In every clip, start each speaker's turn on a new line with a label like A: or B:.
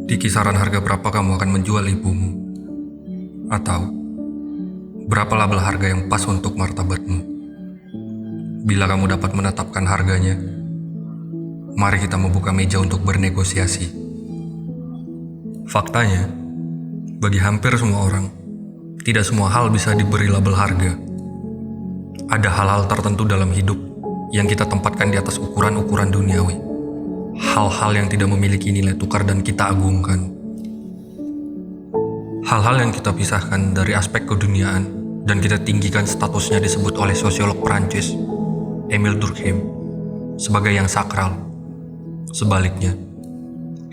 A: Di kisaran harga berapa kamu akan menjual ibumu? Atau berapa label harga yang pas untuk martabatmu? Bila kamu dapat menetapkan harganya, mari kita membuka meja untuk bernegosiasi. Faktanya, bagi hampir semua orang, tidak semua hal bisa diberi label harga. Ada hal-hal tertentu dalam hidup yang kita tempatkan di atas ukuran-ukuran duniawi. Hal-hal yang tidak memiliki nilai tukar dan kita agungkan. Hal-hal yang kita pisahkan dari aspek keduniaan dan kita tinggikan statusnya disebut oleh sosiolog Prancis, Émile Durkheim, sebagai yang sakral. Sebaliknya,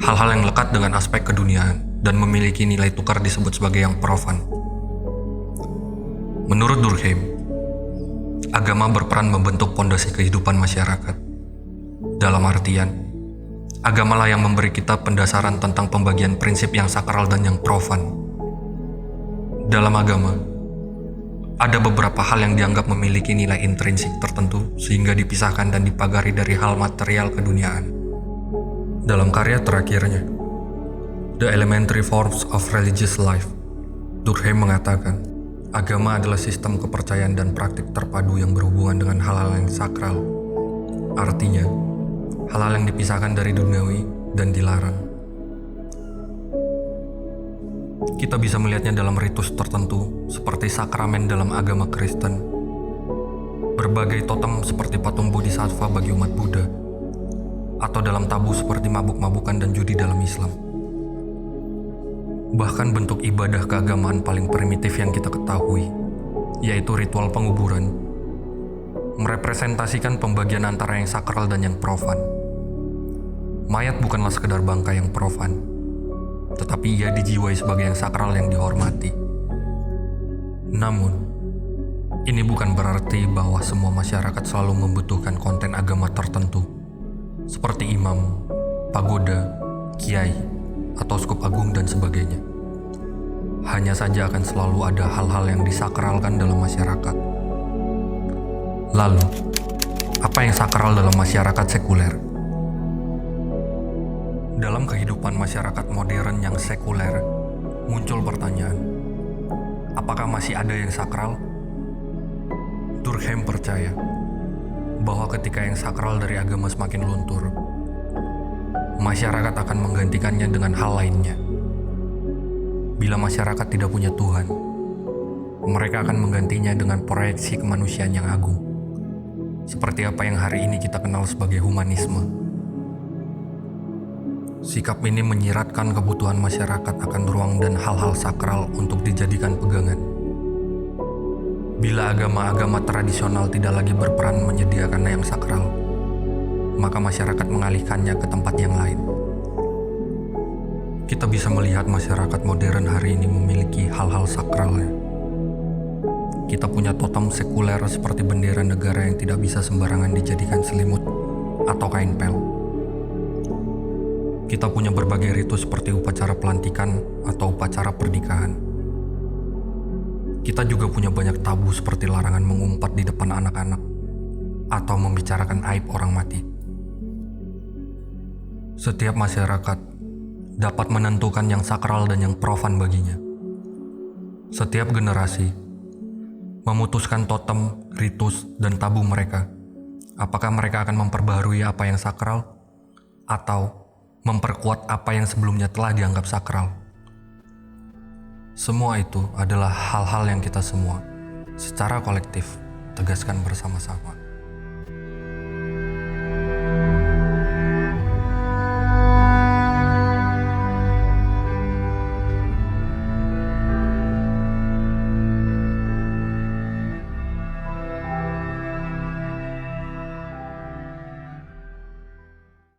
A: hal-hal yang lekat dengan aspek keduniaan dan memiliki nilai tukar disebut sebagai yang profan. Menurut Durkheim, agama berperan membentuk pondasi kehidupan masyarakat. Dalam artian, agamalah yang memberi kita pendasaran tentang pembagian prinsip yang sakral dan yang profan. Dalam agama, ada beberapa hal yang dianggap memiliki nilai intrinsik tertentu sehingga dipisahkan dan dipagari dari hal material keduniaan. Dalam karya terakhirnya, The Elementary Forms of Religious Life, Durkheim mengatakan, agama adalah sistem kepercayaan dan praktik terpadu yang berhubungan dengan hal-hal yang sakral. Artinya, hal-hal yang dipisahkan dari duniawi dan dilarang. Kita bisa melihatnya dalam ritus tertentu, seperti sakramen dalam agama Kristen, berbagai totem seperti patung bodhisattva bagi umat Buddha, atau dalam tabu seperti mabuk-mabukan dan judi dalam Islam. Bahkan bentuk ibadah keagamaan paling primitif yang kita ketahui, yaitu ritual penguburan, merepresentasikan pembagian antara yang sakral dan yang profan. Mayat bukanlah sekedar bangkai yang profan, tetapi ia dijiwai sebagai yang sakral yang dihormati. Namun, ini bukan berarti bahwa semua masyarakat selalu membutuhkan konten agama tertentu, seperti imam, pagoda, kiai, atau skup agung dan sebagainya. Hanya saja akan selalu ada hal-hal yang disakralkan dalam masyarakat. Lalu, apa yang sakral dalam masyarakat sekuler? Dalam kehidupan masyarakat modern yang sekuler, muncul pertanyaan, apakah masih ada yang sakral? Durkheim percaya bahwa ketika yang sakral dari agama semakin luntur, masyarakat akan menggantikannya dengan hal lainnya. Bila masyarakat tidak punya Tuhan, mereka akan menggantinya dengan proyeksi kemanusiaan yang agung, seperti apa yang hari ini kita kenal sebagai humanisme. Sikap ini menyiratkan kebutuhan masyarakat akan ruang dan hal-hal sakral untuk dijadikan pegangan. Bila agama-agama tradisional tidak lagi berperan menyediakan yang sakral, maka masyarakat mengalihkannya ke tempat yang lain. Kita bisa melihat masyarakat modern hari ini memiliki hal-hal sakralnya. Kita punya totem sekuler seperti bendera negara yang tidak bisa sembarangan dijadikan selimut atau kain pel. Kita punya berbagai ritus seperti upacara pelantikan atau upacara pernikahan. Kita juga punya banyak tabu seperti larangan mengumpat di depan anak-anak atau membicarakan aib orang mati. Setiap masyarakat dapat menentukan yang sakral dan yang profan baginya. Setiap generasi memutuskan totem, ritus, dan tabu mereka. Apakah mereka akan memperbaharui apa yang sakral atau memperkuat apa yang sebelumnya telah dianggap sakral? Semua itu adalah hal-hal yang kita semua, secara kolektif, tegaskan bersama-sama.